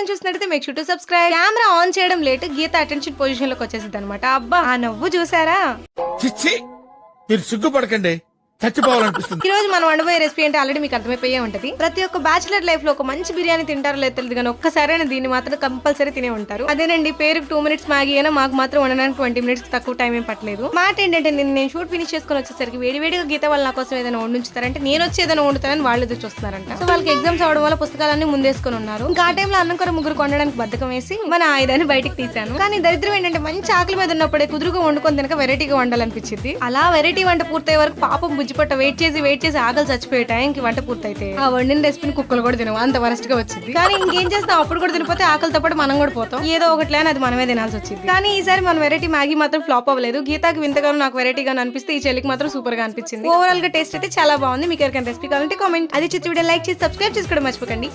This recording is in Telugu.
చూసినట్టయితే make sure to subscribe. Camera on చేయడం లేట్, గీత అటెన్షన్ పొజిషన్ లోకి వచ్చేసింది అనమాట. అబ్బా ఆ నవ్వు చూసారా? మీరు సిగ్గుపడకండి, చచ్చిపోవాలనిపిస్తుంది. ఈ రోజు మనం వండబోయే రెసిపీ అంటే ఆల్రెడీ మీకు అర్థమైపోయే ఉంటది. ప్రతి ఒక్క బ్యాచులర్ లైఫ్ లో ఒక మంచి బిర్యానీ తింటారో లేదు తెలియదు కానీ ఒక్కసారైనా దీన్ని మాత్రం కంపల్సరీ తినే ఉంటారు. అదేనండి, పేరుకు 2 minutes మ్యాగీ అయినా మాకు మాత్రం వండడానికి 20 minutes తక్కువ టైం ఏం పట్టలేదు. మాట ఏంటంటే నేను షూట్ ఫినిష్ చేసుకుని వచ్చేసరికి వేడివేడిగా గీత వాళ్ళు నా కోసం ఏదైనా వండుతారంటే నేను వచ్చి ఏదైనా వండుతానని వాళ్ళు ఎదురు చూస్తున్నారంట. సో వాళ్ళకి ఎగ్జామ్స్ అవడం వల్ల పుస్తకాలన్నీ ముందేసుకుని ఉన్నారు. ఇంకా ఆ టైంలో అన్నం కూర ముగ్గురు కొనడానికి బద్దకం వేసి మన ఆయుధాన్ని బయటికి తీశాను. కానీ దరిద్రం ఏంటంటే మంచి ఆకలి మీద ఉన్నప్పుడే కుదురుగా వండుకొని తినక వెరైటీగా వండాలనిపించింది. అలా వెరైటీ వంట పూర్తయ్యే వరకు పాపం బుజ్జిపట్ట వెయిట్ చేసి ఆకలి చచ్చిపోయే టైంకి వంట పూర్తయితే ఆ వండిన రెసిపీని కుక్కలు కూడా తినవు, అంత వరస్ట్ గా వచ్చింది. కానీ ఇంకేం చేస్తాం, అప్పుడు కూడా తినిపోతే ఆకలితో పాటు మనం కూడా పోతాం. ఏదో ఒకటి లేని అది మనమే తినాల్సి వచ్చింది. కానీ ఈసారి మన వెరైటీ మ్యాగీ మాత్రం ఫ్లాప్ అవ్వలేదు. గీతాకి వింతగాను నాకు వెరైటీగా అనిపిస్తే ఈ చెల్లికి మాత్రం సూపర్ గా అనిపించింది. ఓవరాల్ గా టేస్ట్ అయితే చాలా బాగుంది. మీకు ఎవరికైనా రెసిపీ కావాలంటే కామెంట్, అది వీడియో లైక్ చేసి సబ్స్క్రైబ్ చేసుకోవడం మర్చిపోకండి.